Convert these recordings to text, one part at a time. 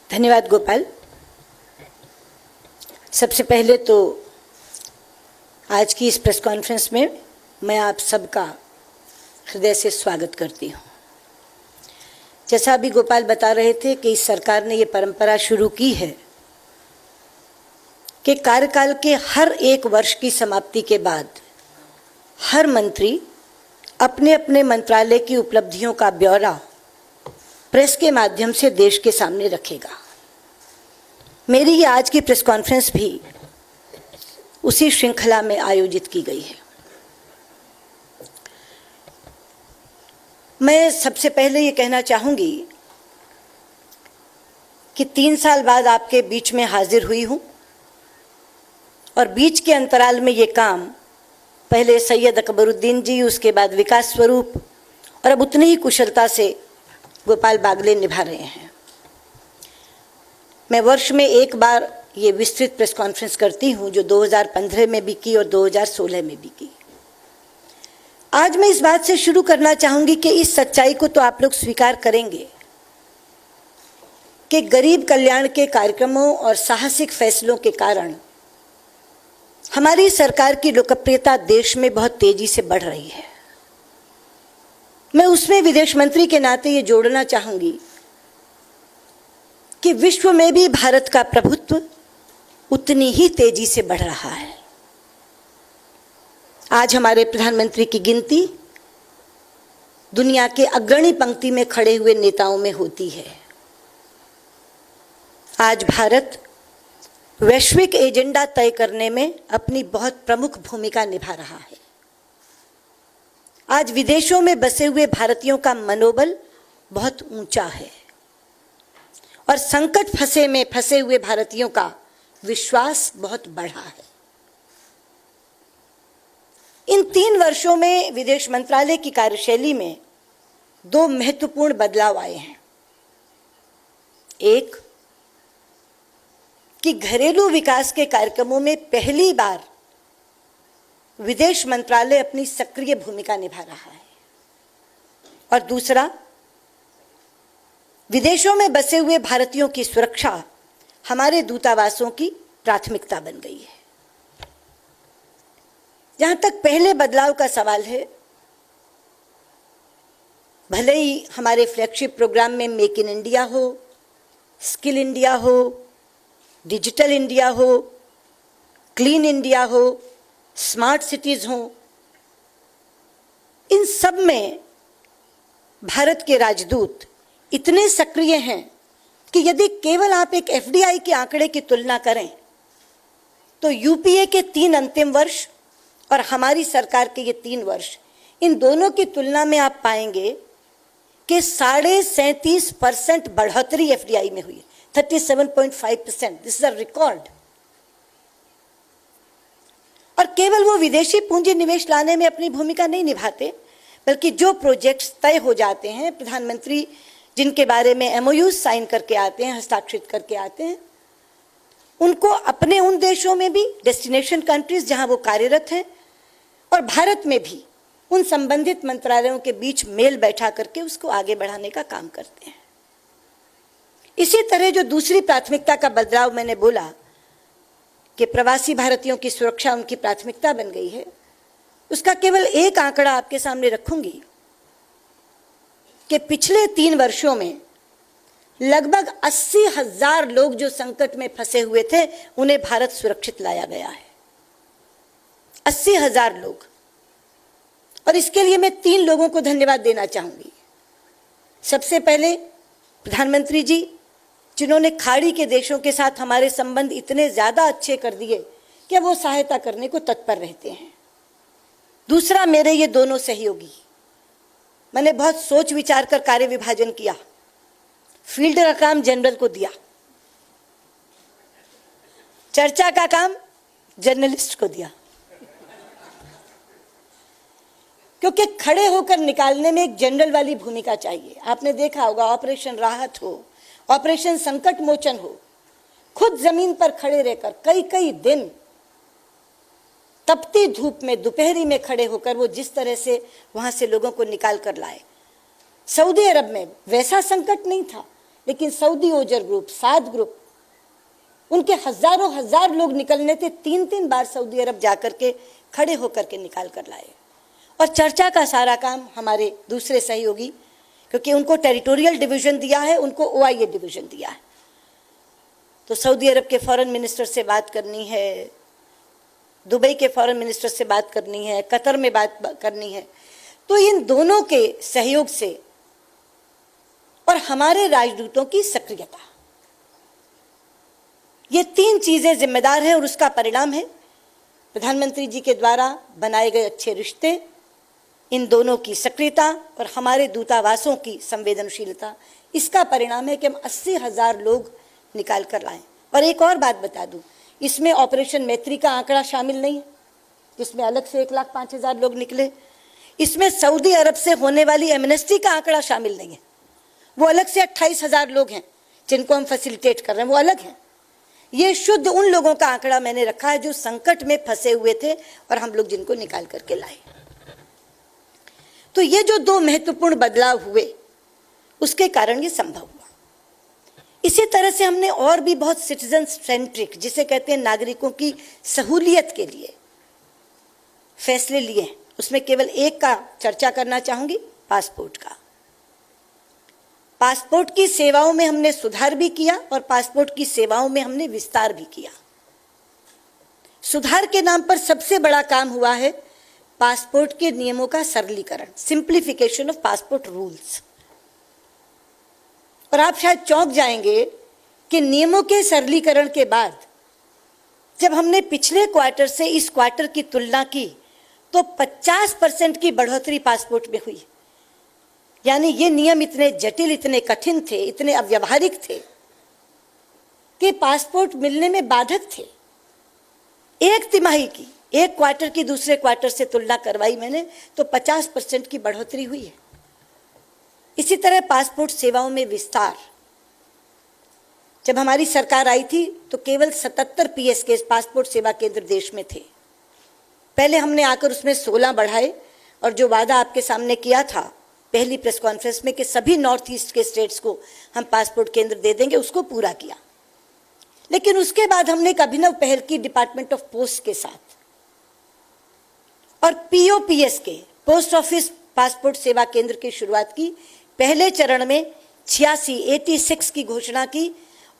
धन्यवाद गोपाल। सबसे पहले तो आज की इस प्रेस कॉन्फ्रेंस में मैं आप सबका हृदय से स्वागत करती हूँ। जैसा अभी गोपाल बता रहे थे कि इस सरकार ने ये परंपरा शुरू की है कि कार्यकाल के हर एक वर्ष की समाप्ति के बाद हर मंत्री अपने अपने मंत्रालय की उपलब्धियों का ब्यौरा प्रेस के माध्यम से देश के सामने रखेगा। मेरी ये आज की प्रेस कॉन्फ्रेंस भी उसी श्रृंखला में आयोजित की गई है। मैं सबसे पहले ये कहना चाहूंगी कि 3 साल बाद आपके बीच में हाजिर हुई हूं और बीच के अंतराल में ये काम पहले सैयद अकबरुद्दीन जी, उसके बाद विकास स्वरूप और अब उतनी ही कुशलता से गोपाल बागले निभा रहे हैं। मैं वर्ष में एक बार ये विस्तृत प्रेस कॉन्फ्रेंस करती हूँ, जो 2015 में भी की और 2016 में भी की। आज मैं इस बात से शुरू करना चाहूंगी कि इस सच्चाई को तो आप लोग स्वीकार करेंगे कि गरीब कल्याण के कार्यक्रमों और साहसिक फैसलों के कारण हमारी सरकार की लोकप्रियता देश में बहुत तेजी से बढ़ रही है। मैं उसमें विदेश मंत्री के नाते ये जोड़ना चाहूंगी कि विश्व में भी भारत का प्रभुत्व उतनी ही तेजी से बढ़ रहा है। आज हमारे प्रधानमंत्री की गिनती दुनिया के अग्रणी पंक्ति में खड़े हुए नेताओं में होती है। आज भारत वैश्विक एजेंडा तय करने में अपनी बहुत प्रमुख भूमिका निभा रहा है। आज विदेशों में बसे हुए भारतीयों का मनोबल बहुत ऊंचा है और संकट में फंसे हुए भारतीयों का विश्वास बहुत बढ़ा है। इन 3 वर्षों में विदेश मंत्रालय की कार्यशैली में 2 महत्वपूर्ण बदलाव आए हैं। एक कि घरेलू विकास के कार्यक्रमों में पहली बार विदेश मंत्रालय अपनी सक्रिय भूमिका निभा रहा है और दूसरा, विदेशों में बसे हुए भारतीयों की सुरक्षा हमारे दूतावासों की प्राथमिकता बन गई है। जहां तक पहले बदलाव का सवाल है, भले ही हमारे फ्लैगशिप प्रोग्राम में मेक इन इंडिया हो, स्किल इंडिया हो, डिजिटल इंडिया हो, क्लीन इंडिया हो, स्मार्ट सिटीज हो, इन सब में भारत के राजदूत इतने सक्रिय हैं कि यदि केवल आप एक एफडीआई के आंकड़े की तुलना करें तो यूपीए के 3 अंतिम वर्ष और हमारी सरकार के ये 3 वर्ष, इन दोनों की तुलना में आप पाएंगे कि 37.5% बढ़ोतरी एफडीआई में हुई, 37.5%। This is a record. और केवल वो विदेशी पूंजी निवेश लाने में अपनी भूमिका नहीं निभाते, बल्कि जो प्रोजेक्ट्स तय हो जाते हैं, प्रधानमंत्री जिनके बारे में एमओयू साइन करके आते हैं, हस्ताक्षरित करके आते हैं, उनको अपने उन देशों में भी, डेस्टिनेशन कंट्रीज जहां वो कार्यरत हैं, और भारत में भी उन संबंधित मंत्रालयों के बीच मेल बैठा करके उसको आगे बढ़ाने का काम करते हैं। इसी तरह जो दूसरी प्राथमिकता का बदलाव मैंने बोला कि प्रवासी भारतीयों की सुरक्षा उनकी प्राथमिकता बन गई है, उसका केवल एक आंकड़ा आपके सामने रखूंगी कि पिछले 3 वर्षों में लगभग 80,000 लोग जो संकट में फंसे हुए थे, उन्हें भारत सुरक्षित लाया गया है। 80,000 लोग। और इसके लिए मैं 3 लोगों को धन्यवाद देना चाहूंगी। सबसे पहले प्रधानमंत्री जी, जिन्होंने खाड़ी के देशों के साथ हमारे संबंध इतने ज्यादा अच्छे कर दिए कि वो सहायता करने को तत्पर रहते हैं। दूसरा, मेरे ये दोनों सहयोगी, मैंने बहुत सोच विचार कर कार्य विभाजन किया। फील्ड का काम जनरल को दिया, चर्चा का काम जर्नलिस्ट को दिया, क्योंकि खड़े होकर निकालने में एक जनरल वाली भूमिका चाहिए। आपने देखा होगा, ऑपरेशन राहत हो, ऑपरेशन संकट मोचन हो, खुद जमीन पर खड़े रहकर कई दिन तपती धूप में दोपहरी में खड़े होकर वो जिस तरह से वहां से लोगों को निकाल कर लाए। सऊदी अरब में वैसा संकट नहीं था, लेकिन सऊदी ओजर ग्रुप, साद ग्रुप, उनके हजारों हजार लोग निकलने थे, 3-3 बार सऊदी अरब जाकर के खड़े होकर के निकाल कर लाए। और चर्चा का सारा काम हमारे दूसरे सहयोगी, क्योंकि उनको टेरिटोरियल डिवीजन दिया है, उनको ओआईए डिवीजन दिया है, तो सऊदी अरब के फॉरेन मिनिस्टर से बात करनी है, दुबई के फॉरेन मिनिस्टर से बात करनी है, कतर में बात करनी है। तो इन दोनों के सहयोग से और हमारे राजदूतों की सक्रियता, ये 3 चीजें जिम्मेदार हैं और उसका परिणाम है प्रधानमंत्री जी के द्वारा बनाए गए अच्छे रिश्ते, इन दोनों की सक्रियता और हमारे दूतावासों की संवेदनशीलता। इसका परिणाम है कि हम 80,000 लोग निकाल कर लाएं। और एक और बात बता दूं, इसमें ऑपरेशन मैत्री का आंकड़ा शामिल नहीं है, जिसमें अलग से 1,05,000 लोग निकले। इसमें सऊदी अरब से होने वाली एमनेस्टी का आंकड़ा शामिल नहीं है, वो अलग से 28,000 लोग हैं जिनको हम फैसिलिटेट कर रहे हैं, वो अलग हैं। ये शुद्ध उन लोगों का आंकड़ा मैंने रखा है जो संकट में फंसे हुए थे और हम लोग जिनको निकाल करके लाए। तो ये जो 2 महत्वपूर्ण बदलाव हुए, उसके कारण ये संभव हुआ। इसी तरह से हमने और भी बहुत सिटीजन सेंट्रिक, जिसे कहते हैं नागरिकों की सहूलियत के लिए, फैसले लिए। उसमें केवल एक का चर्चा करना चाहूंगी, पासपोर्ट का। पासपोर्ट की सेवाओं में हमने सुधार भी किया और पासपोर्ट की सेवाओं में हमने विस्तार भी किया। सुधार के नाम पर सबसे बड़ा काम हुआ है पासपोर्ट के नियमों का सरलीकरण, सिंप्लीफिकेशन ऑफ पासपोर्ट रूल्स। और आप शायद चौंक जाएंगे कि नियमों के सरलीकरण के बाद जब हमने पिछले क्वार्टर से इस क्वार्टर की तुलना की तो 50% की बढ़ोतरी पासपोर्ट में हुई। यानी ये नियम इतने जटिल, इतने कठिन थे, इतने अव्यावहारिक थे कि पासपोर्ट मिलने में बाधक थे। एक तिमाही की, एक क्वार्टर की दूसरे क्वार्टर से तुलना करवाई मैंने तो 50% की बढ़ोतरी हुई है। इसी तरह पासपोर्ट सेवाओं में विस्तार। जब हमारी सरकार आई थी तो केवल 77 पीएसके पासपोर्ट सेवा केंद्र देश में थे। पहले हमने आकर उसमें 16 बढ़ाए और जो वादा आपके सामने किया था पहली प्रेस कॉन्फ्रेंस में कि सभी नॉर्थ ईस्ट के स्टेट्स को हम पासपोर्ट केंद्र दे देंगे, उसको पूरा किया। लेकिन उसके बाद हमने एक अभिनव पहल की डिपार्टमेंट ऑफ पोस्ट के साथ और पीओपीएस के, पोस्ट ऑफिस पासपोर्ट सेवा केंद्र की शुरुआत की। पहले चरण में 86 की घोषणा की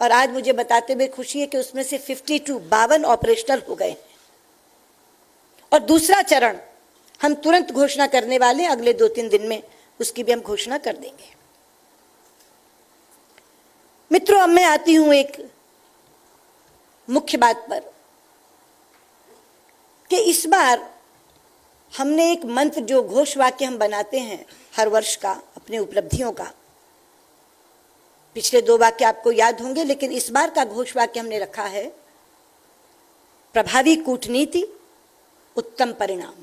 और आज मुझे बताते हुए खुशी है कि उसमें से 52 ऑपरेशनल हो गए। और दूसरा चरण हम तुरंत घोषणा करने वाले, अगले 2-3 दिन में उसकी भी हम घोषणा कर देंगे। मित्रों, अब मैं आती हूं एक मुख्य बात पर कि इस बार हमने एक मंत्र, जो घोष वाक्य हम बनाते हैं हर वर्ष का अपने उपलब्धियों का, पिछले 2 वाक्य आपको याद होंगे, लेकिन इस बार का घोष वाक्य हमने रखा है प्रभावी कूटनीति उत्तम परिणाम।